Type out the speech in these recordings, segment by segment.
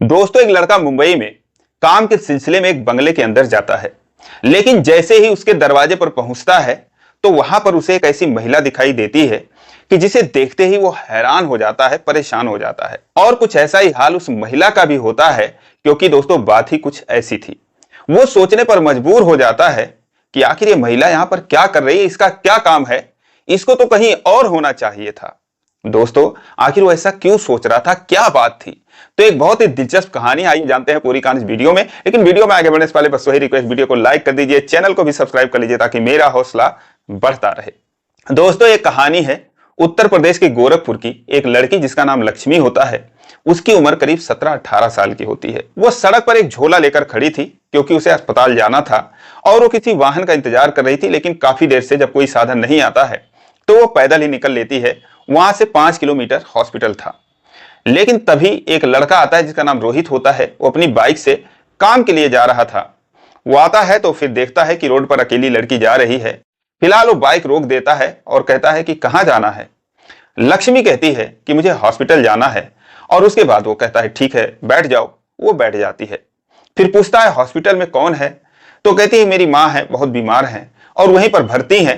दोस्तों, एक लड़का मुंबई में काम के सिलसिले में एक बंगले के अंदर जाता है। लेकिन जैसे ही उसके दरवाजे पर पहुंचता है तो वहां पर उसे एक ऐसी महिला दिखाई देती है कि जिसे देखते ही वो हैरान हो जाता है, परेशान हो जाता है। और कुछ ऐसा ही हाल उस महिला का भी होता है, क्योंकि दोस्तों बात ही कुछ ऐसी थी। वो सोचने पर मजबूर हो जाता है कि आखिर ये महिला यहां पर क्या कर रही है, इसका क्या काम है, इसको तो कहीं और होना चाहिए था। दोस्तों, आखिर वो ऐसा क्यों सोच रहा था, क्या बात थी? तो एक बहुत ही दिलचस्प कहानी, आइए जानते हैं पूरी कहानी इस वीडियो में। लेकिन वीडियो में आगे बढ़ने से पहले बस वही रिक्वेस्ट, वीडियो को लाइक कर दीजिए, चैनल को भी सब्सक्राइब कर लीजिए ताकि मेरा हौसला बढ़ता रहे। दोस्तों, एक कहानी है उत्तर प्रदेश के गोरखपुर की। एक लड़की जिसका नाम लक्ष्मी होता है, उसकी उम्र करीब 17-18 साल की होती है। वो सड़क पर एक झोला लेकर खड़ी थी क्योंकि उसे अस्पताल जाना था और वो किसी वाहन का इंतजार कर रही थी। लेकिन काफी देर से जब कोई साधन नहीं आता है तो वो पैदल ही निकल लेती है। वहां से 5 किलोमीटर हॉस्पिटल था। लेकिन तभी एक लड़का आता है जिसका नाम रोहित होता है। वो अपनी बाइक से काम के लिए जा रहा था। वो आता है तो फिर देखता है कि रोड पर अकेली लड़की जा रही है। फिलहाल वो बाइक रोक देता है और कहता है कि कहां जाना है। लक्ष्मी कहती है कि मुझे हॉस्पिटल जाना है। और उसके बाद वो कहता है ठीक है, बैठ जाओ। वो बैठ जाती है। फिर पूछता है हॉस्पिटल में कौन है? तो कहती है मेरी माँ है, बहुत बीमार है और वहीं पर भर्ती है।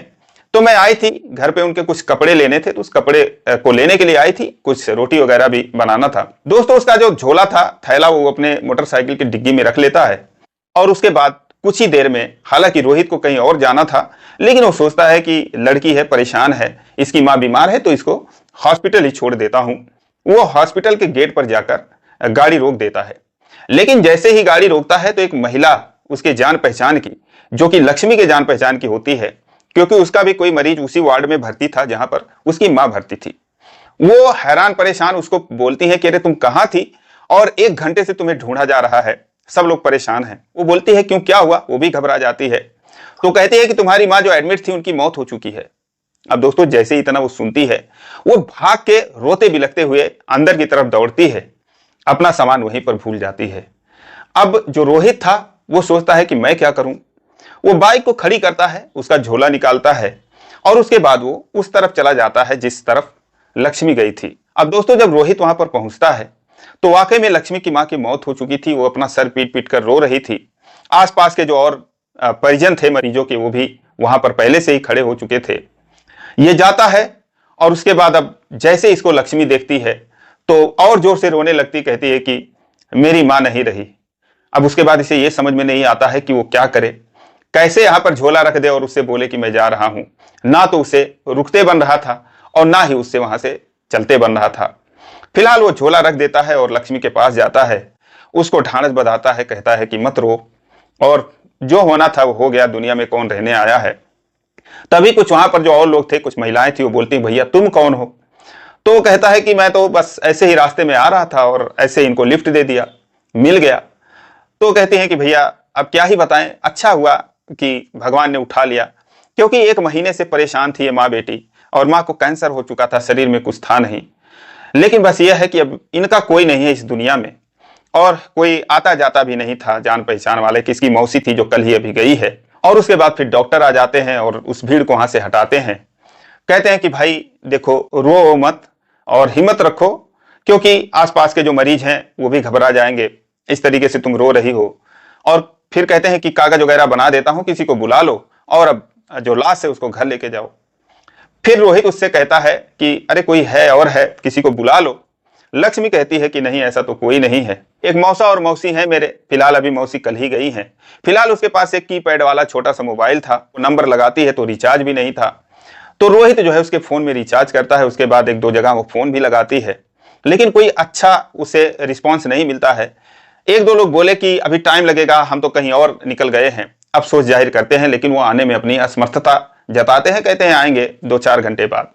तो मैं आई थी, घर पे उनके कुछ कपड़े लेने थे तो उस कपड़े को लेने के लिए आई थी, कुछ रोटी वगैरह भी बनाना था। दोस्तों, उसका जो झोला था, थैला, वो अपने मोटरसाइकिल की डिग्गी में रख लेता है। और उसके बाद कुछ ही देर में, हालांकि रोहित को कहीं और जाना था, लेकिन वो सोचता है कि लड़की है, परेशान है, इसकी माँ बीमार है, तो इसको हॉस्पिटल ही छोड़ देता हूं। वो हॉस्पिटल के गेट पर जाकर गाड़ी रोक देता है। लेकिन जैसे ही गाड़ी रोकता है तो एक महिला उसके जान पहचान की, जो कि लक्ष्मी के जान पहचान की होती है, क्योंकि उसका भी कोई मरीज उसी वार्ड में भर्ती था जहां पर उसकी मां भर्ती थी। वो हैरान परेशान उसको बोलती है कि अरे तुम कहां थी और 1 घंटे से तुम्हें ढूंढा जा रहा है, सब लोग परेशान हैं। वो बोलती है क्यों, क्या हुआ? वो भी घबरा जाती है। तो कहती है कि तुम्हारी मां जो एडमिट थी उनकी मौत हो चुकी है। अब दोस्तों, जैसे ही इतना वो सुनती है, वो भाग के रोते बिलखते हुए अंदर की तरफ दौड़ती है। अपना सामान वहीं पर भूल जाती है। अब जो रोहित था वो सोचता है कि मैं क्या करूं। वो बाइक को खड़ी करता है, उसका झोला निकालता है और उसके बाद वो उस तरफ चला जाता है जिस तरफ लक्ष्मी गई थी। अब दोस्तों, जब रोहित वहां पर पहुंचता है तो वाकई में लक्ष्मी की मां की मौत हो चुकी थी। वो अपना सर पीट पीट कर रो रही थी। आसपास के जो और परिजन थे मरीजों के, वो भी वहां पर पहले से ही खड़े हो चुके थे। ये जाता है और उसके बाद अब जैसे इसको लक्ष्मी देखती है तो और जोर से रोने लगती, कहती है कि मेरी मां नहीं रही। अब उसके बाद इसे ये समझ में नहीं आता है कि वो क्या करे, कैसे यहां पर झोला रख दे और उससे बोले कि मैं जा रहा हूं। ना तो उसे रुकते बन रहा था और ना ही उससे वहां से चलते बन रहा था। फिलहाल वो झोला रख देता है और लक्ष्मी के पास जाता है, उसको ढांढस बंधाता है, कहता है कि मत रो, और जो होना था वो हो गया, दुनिया में कौन रहने आया है। तभी कुछ वहां पर जो और लोग थे, कुछ महिलाएं थी, वो बोलती भैया तुम कौन हो? तो वो कहता है कि मैं तो बस ऐसे ही रास्ते में आ रहा था और ऐसे ही इनको लिफ्ट दे दिया, मिल गया। तो कहते हैं कि भैया अब क्या ही बताएं, अच्छा हुआ कि भगवान ने उठा लिया, क्योंकि 1 महीने से परेशान थी ये माँ बेटी और माँ को कैंसर हो चुका था, शरीर में कुछ था नहीं। लेकिन बस ये है कि अब इनका कोई नहीं है इस दुनिया में और कोई आता जाता भी नहीं था जान पहचान वाले, किसकी मौसी थी जो कल ही अभी गई है। और उसके बाद फिर डॉक्टर आ जाते हैं और उस भीड़ को वहां से हटाते हैं। कहते हैं कि भाई देखो, रो मत और हिम्मत रखो, क्योंकि आसपास के जो मरीज हैं वो भी घबरा जाएंगे, इस तरीके से तुम रो रही हो। और फिर कहते हैं कि कागज वगैरह बना देता हूं, किसी को बुला लो और अब जो लाश है उसको घर लेके जाओ। फिर रोहित उससे कहता है कि अरे कोई है और है, किसी को बुला लो। लक्ष्मी कहती है कि नहीं, ऐसा तो कोई नहीं है, एक मौसा और मौसी है मेरे, फिलहाल अभी मौसी कल ही गई हैं। फिलहाल उसके पास एक कीपैड वाला छोटा सा मोबाइल था, नंबर लगाती है तो रिचार्ज भी नहीं था। तो रोहित जो है उसके फोन में रिचार्ज करता है। उसके बाद 1-2 जगह वो फोन भी लगाती है, लेकिन कोई अच्छा उसे रिस्पॉन्स नहीं मिलता है। 1-2 लोग बोले कि अभी टाइम लगेगा, हम तो कहीं और निकल गए हैं, अफसोस जाहिर करते हैं, लेकिन वो आने में अपनी असमर्थता जताते हैं, कहते हैं आएंगे 2-4 घंटे बाद।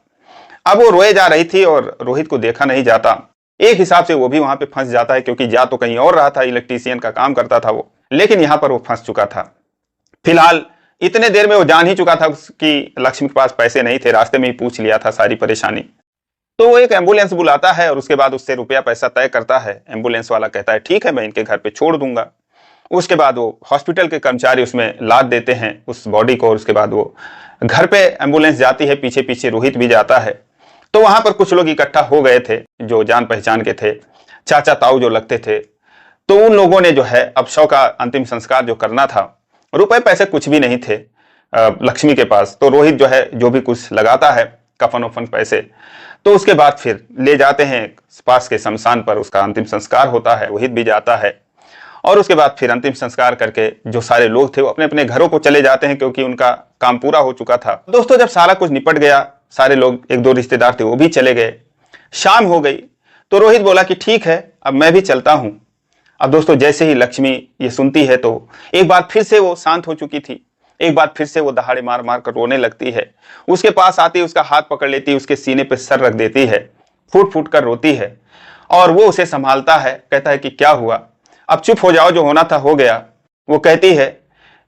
अब वो रोए जा रही थी और रोहित को देखा नहीं जाता। एक हिसाब से वो भी वहां पे फंस जाता है, क्योंकि जा तो कहीं और रहा था, इलेक्ट्रीशियन का काम करता था वो, लेकिन यहां पर वो फंस चुका था। फिलहाल इतने देर में वो जान ही चुका था कि लक्ष्मी के पास पैसे नहीं थे, रास्ते में ही पूछ लिया था सारी परेशानी। तो वो एक एम्बुलेंस बुलाता है और उसके बाद उससे रुपया पैसा तय करता है। एम्बुलेंस वाला कहता है ठीक है, मैं इनके घर पे छोड़ दूंगा। उसके बाद वो हॉस्पिटल के कर्मचारी उसमें लाद देते हैं उस बॉडी को और उसके बाद वो घर पे एम्बुलेंस जाती है, पीछे पीछे रोहित भी जाता है। तो वहां पर कुछ लोग इकट्ठा हो गए थे जो जान पहचान के थे, चाचा ताऊ जो लगते थे। तो उन लोगों ने जो है अब शव का अंतिम संस्कार जो करना था, रुपए पैसे कुछ भी नहीं थे लक्ष्मी के पास। तो रोहित जो है जो भी कुछ लगाता है कफन वफन पैसे, तो उसके बाद फिर ले जाते हैं पास के शमशान पर, उसका अंतिम संस्कार होता है, रोहित भी जाता है। और उसके बाद फिर अंतिम संस्कार करके जो सारे लोग थे वो अपने अपने घरों को चले जाते हैं, क्योंकि उनका काम पूरा हो चुका था। दोस्तों जब सारा कुछ निपट गया, सारे लोग, एक दो रिश्तेदार थे वो भी चले गए, शाम हो गई, तो रोहित बोला कि ठीक है अब मैं भी चलता हूं। अब दोस्तों जैसे ही लक्ष्मी ये सुनती है तो एक बार फिर से वो शांत हो चुकी थी, एक बार फिर से वो दहाड़े मार मार कर रोने लगती है। उसके पास आती है, उसका हाथ पकड़ लेती है, उसके सीने पे सर रख देती है, फूट फूट कर रोती है। और वो उसे संभालता है, कहता है कि क्या हुआ, अब चुप हो जाओ, जो होना था हो गया। वो कहती है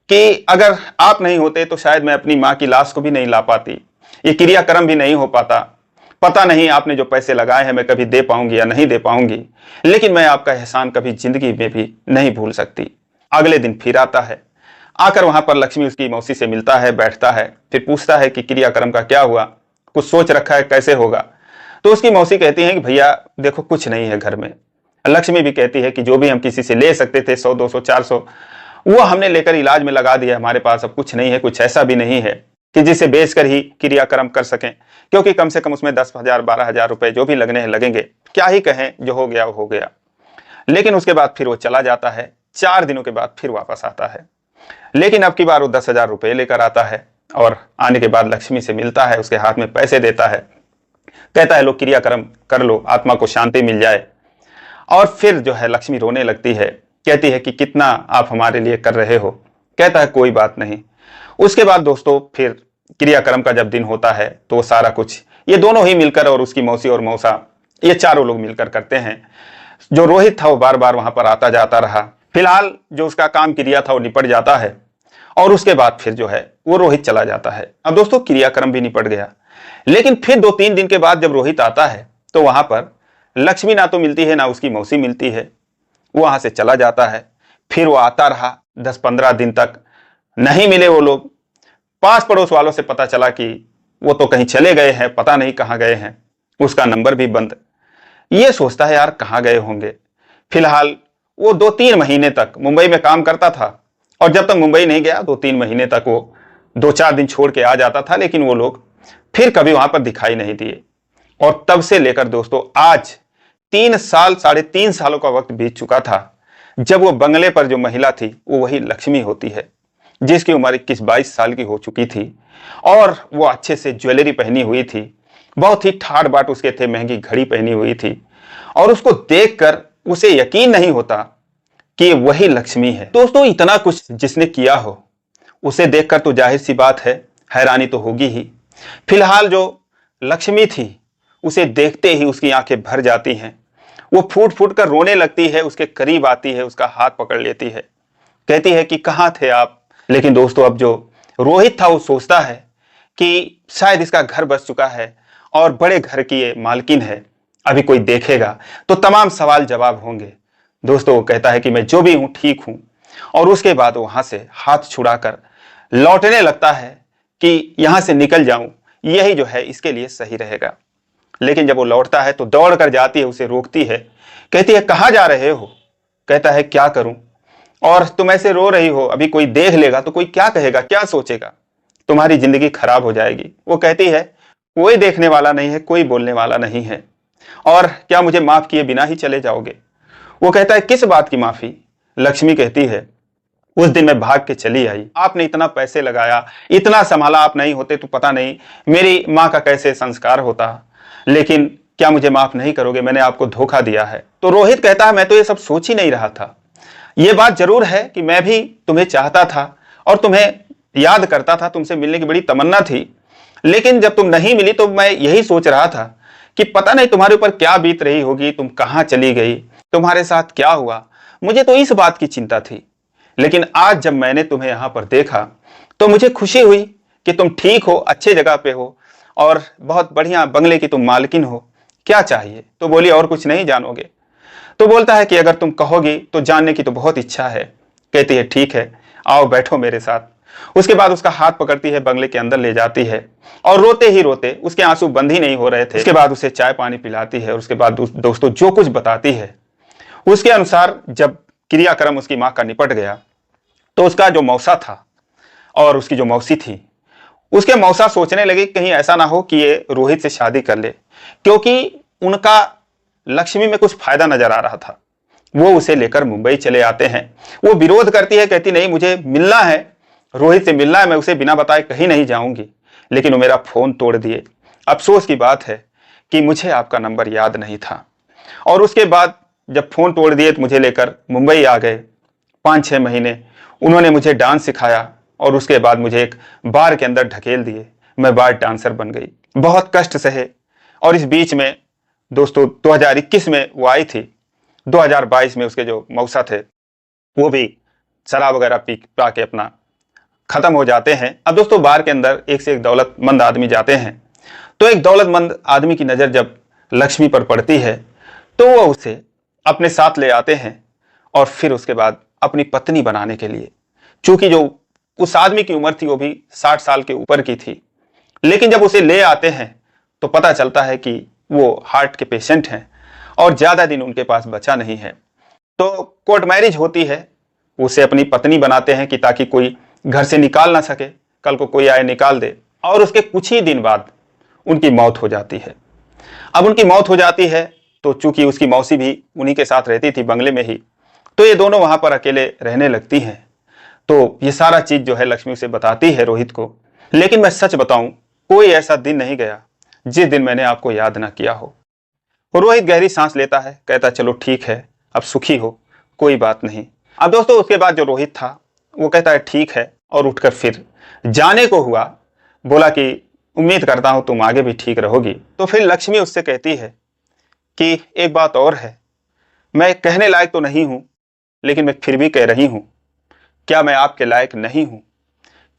कि अगर आप नहीं होते तो शायद मैं अपनी माँ की लाश को भी नहीं ला पाती, ये क्रियाक्रम भी नहीं हो पाता। पता नहीं आपने जो पैसे लगाए हैं मैं कभी दे पाऊंगी या नहीं दे पाऊंगी, लेकिन मैं आपका एहसान कभी जिंदगी में भी नहीं भूल सकती। अगले दिन फिर आता है, आकर वहां पर लक्ष्मी उसकी मौसी से मिलता है, बैठता है, फिर पूछता है कि क्रियाक्रम का क्या हुआ, कुछ सोच रखा है कैसे होगा। तो उसकी मौसी कहती है कि भैया देखो कुछ नहीं है घर में। लक्ष्मी भी कहती है कि जो भी हम किसी से ले सकते थे 100 200 400 वो हमने लेकर इलाज में लगा दिया, हमारे पास अब कुछ नहीं है, कुछ ऐसा भी नहीं है कि जिसे बेचकर ही क्रियाक्रम कर सकें, क्योंकि कम से कम उसमें 10,000 12,000 रुपए जो भी लगने हैं लगेंगे, क्या ही कहें, जो हो गया वो हो गया। लेकिन उसके बाद फिर वो चला जाता है, 4 दिनों के बाद फिर वापस आता है, लेकिन अब की बार वो 10,000 रुपए लेकर आता है। और आने के बाद लक्ष्मी से मिलता है, उसके हाथ में पैसे देता है, कहता है लो क्रियाक्रम कर लो, आत्मा को शांति मिल जाए। और फिर जो है लक्ष्मी रोने लगती है, कहती है कि कितना आप हमारे लिए कर रहे हो। कहता है कोई बात नहीं। उसके बाद दोस्तों फिर क्रियाक्रम का जब दिन होता है तो वो सारा कुछ ये दोनों ही मिलकर, और उसकी मौसी और मौसा, ये चारों लोग मिलकर करते हैं। जो रोहित था वो बार बार वहां पर आता जाता रहा। फिलहाल जो उसका काम क्रिया था वो निपट जाता है, और उसके बाद फिर जो है वो रोहित चला जाता है। अब दोस्तों क्रियाक्रम भी निपट गया, लेकिन फिर 2-3 दिन के बाद जब रोहित आता है तो वहां पर लक्ष्मी ना तो मिलती है ना उसकी मौसी मिलती है। वो वहां से चला जाता है, फिर वो आता रहा 10-15 दिन तक, नहीं मिले वो लोग। पास पड़ोस वालों से पता चला कि वो तो कहीं चले गए हैं, पता नहीं कहां गए हैं, उसका नंबर भी बंद। ये सोचता है यार कहां गए होंगे। फिलहाल वो 2-3 महीने तक मुंबई में काम करता था, और जब तक मुंबई नहीं गया 2-3 महीने तक वो 2-4 दिन छोड़ के आ जाता था, लेकिन वो लोग फिर कभी वहां पर दिखाई नहीं दिए। और तब से लेकर दोस्तों आज 3 साल 3.5 सालों का वक्त बीत चुका था, जब वो बंगले पर जो महिला थी वो वही लक्ष्मी होती है, जिसकी उम्र 21-22 साल की हो चुकी थी, और वो अच्छे से ज्वेलरी पहनी हुई थी, बहुत ही ठाट बाट उसके थे, महंगी घड़ी पहनी हुई थी, और उसको देखकर उसे यकीन नहीं होता कि ये वही लक्ष्मी है। दोस्तों इतना कुछ जिसने किया हो उसे देखकर तो जाहिर सी बात है हैरानी तो होगी ही। फिलहाल जो लक्ष्मी थी उसे देखते ही उसकी आंखें भर जाती हैं, वो फूट फूट कर रोने लगती है, उसके करीब आती है, उसका हाथ पकड़ लेती है, कहती है कि कहां थे आप। लेकिन दोस्तों अब जो रोहित था वो सोचता है कि शायद इसका घर बस चुका है और बड़े घर की ये मालकिन है, अभी कोई देखेगा तो तमाम सवाल जवाब होंगे। दोस्तों वो कहता है कि मैं जो भी हूं ठीक हूं, और उसके बाद वहां से हाथ छुड़ाकर लौटने लगता है कि यहां से निकल जाऊं, यही जो है इसके लिए सही रहेगा। लेकिन जब वो लौटता है तो दौड़ कर जाती है, उसे रोकती है, कहती है कहां जा रहे हो। कहता है क्या करूं, और तुम ऐसे रो रही हो, अभी कोई देख लेगा तो कोई क्या कहेगा, क्या सोचेगा, तुम्हारी जिंदगी खराब हो जाएगी। वो कहती है कोई देखने वाला नहीं है, कोई बोलने वाला नहीं है, और क्या मुझे माफ किए बिना ही चले जाओगे। वो कहता है किस बात की माफी। लक्ष्मी कहती है उस दिन मैं भाग के चली आई, आपने इतना पैसे लगाया, इतना संभाला, आप नहीं होते तो पता नहीं मेरी माँ का कैसे संस्कार होता, लेकिन क्या मुझे माफ नहीं करोगे, मैंने आपको धोखा दिया है। तो रोहित कहता है मैं तो ये सब सोच ही नहीं रहा था, ये बात जरूर है कि मैं भी तुम्हें चाहता था और तुम्हें याद करता था, तुमसे मिलने की बड़ी तमन्ना थी, लेकिन जब तुम नहीं मिली तो मैं यही सोच रहा था कि पता नहीं तुम्हारे ऊपर क्या बीत रही होगी, तुम कहां चली गई, तुम्हारे साथ क्या हुआ, मुझे तो इस बात की चिंता थी। लेकिन आज जब मैंने तुम्हें यहां पर देखा तो मुझे खुशी हुई कि तुम ठीक हो, अच्छे जगह पे हो, और बहुत बढ़िया बंगले की तुम मालकिन हो, क्या चाहिए। तो बोली और कुछ नहीं जानोगे। तो बोलता है कि अगर तुम कहोगी तो जानने की तो बहुत इच्छा है। कहती है ठीक है, आओ बैठो मेरे साथ। उसके बाद उसका हाथ पकड़ती है, बंगले के अंदर ले जाती है, और रोते ही रोते, उसके आंसू बंद ही नहीं हो रहे थे, उसके बाद उसे चाय पानी पिलाती है, और उसके बाद दोस्तों जो कुछ बताती है उसके अनुसार जब क्रियाक्रम उसकी माँ का निपट गया तो उसका जो मौसा था और उसकी जो मौसी थी, उसके मौसा सोचने लगे कहीं ऐसा ना हो कि ये रोहित से शादी कर ले, क्योंकि उनका लक्ष्मी में कुछ फायदा नजर आ रहा था। वो उसे लेकर मुंबई चले आते हैं। वो विरोध करती है, कहती नहीं मुझे मिलना है, रोहित से मिलना है, मैं उसे बिना बताए कहीं नहीं जाऊंगी। लेकिन वो मेरा फोन तोड़ दिए। अफसोस की बात है कि मुझे आपका नंबर याद नहीं था। और उसके बाद जब फोन तोड़ दिए तो मुझे लेकर मुंबई आ गए। 5-6 महीने उन्होंने मुझे डांस सिखाया और उसके बाद मुझे एक बार के अंदर ढकेल दिए। मैं बार डांसर बन गई, बहुत कष्ट सहे। और इस बीच में दोस्तों 2021 में वो आई थी, 2022 में उसके जो मौसा थे वो भी शराब वगैरह पा के अपना खत्म हो जाते हैं। अब दोस्तों बार के अंदर एक से एक दौलतमंद आदमी जाते हैं, तो एक दौलतमंद आदमी की नज़र जब लक्ष्मी पर पड़ती है तो वो उसे अपने साथ ले आते हैं और फिर उसके बाद अपनी पत्नी बनाने के लिए, चूंकि जो उस आदमी की उम्र थी वो भी 60 साल के ऊपर की थी। लेकिन जब उसे ले आते हैं तो पता चलता है कि वो हार्ट के पेशेंट हैं और ज़्यादा दिन उनके पास बचा नहीं है। तो कोर्ट मैरिज होती है, उसे अपनी पत्नी बनाते हैं कि ताकि कोई घर से निकाल ना सके, कल को कोई आए निकाल दे। और उसके कुछ ही दिन बाद उनकी मौत हो जाती है। अब उनकी मौत हो जाती है तो चूंकि उसकी मौसी भी उन्हीं के साथ रहती थी बंगले में ही, तो ये दोनों वहां पर अकेले रहने लगती हैं। तो ये सारा चीज जो है लक्ष्मी उसे बताती है रोहित को। लेकिन मैं सच बताऊं, कोई ऐसा दिन नहीं गया जिस दिन मैंने आपको याद ना किया हो। रोहित गहरी सांस लेता है, कहता चलो ठीक है, अब सुखी हो, कोई बात नहीं। अब दोस्तों उसके बाद जो रोहित था वो कहता है ठीक है, और उठकर फिर जाने को हुआ। बोला कि उम्मीद करता हूं तुम आगे भी ठीक रहोगी। तो फिर लक्ष्मी उससे कहती है कि एक बात और है, मैं कहने लायक तो नहीं हूं, लेकिन मैं फिर भी कह रही हूं, क्या मैं आपके लायक नहीं हूं?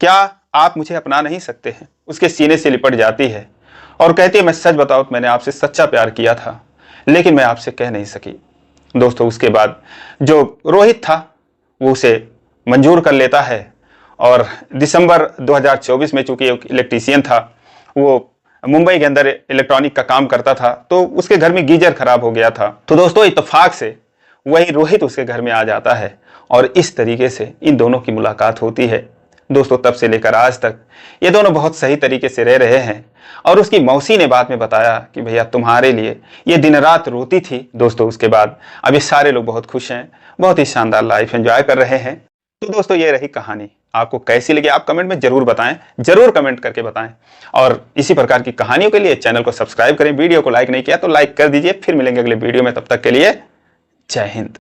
क्या आप मुझे अपना नहीं सकते हैं? उसके सीने से लिपट जाती है और कहती है मैं सच बताऊं तो मैंने आपसे सच्चा प्यार किया था, लेकिन मैं आपसे कह नहीं सकी। दोस्तों उसके बाद जो रोहित था वो उसे मंजूर कर लेता है और दिसंबर 2024 में, चूंकि एक इलेक्ट्रीशियन था, वो मुंबई के अंदर इलेक्ट्रॉनिक का काम करता था, तो उसके घर में गीजर खराब हो गया था। तो दोस्तों इत्तेफाक से वही रोहित उसके घर में आ जाता है और इस तरीके से इन दोनों की मुलाकात होती है। दोस्तों तब से लेकर आज तक ये दोनों बहुत सही तरीके से रह रहे हैं। और उसकी मौसी ने बाद में बताया कि भैया तुम्हारे लिए ये दिन रात रोती थी। दोस्तों उसके बाद अब ये सारे लोग बहुत खुश हैं, बहुत ही शानदार लाइफ एंजॉय कर रहे हैं। तो दोस्तों ये रही कहानी, आपको कैसी लगी आप कमेंट में जरूर बताएं, जरूर कमेंट करके बताएं। और इसी प्रकार की कहानियों के लिए चैनल को सब्सक्राइब करें, वीडियो को लाइक नहीं किया तो लाइक कर दीजिए। फिर मिलेंगे अगले वीडियो में, तब तक के लिए जय हिंद।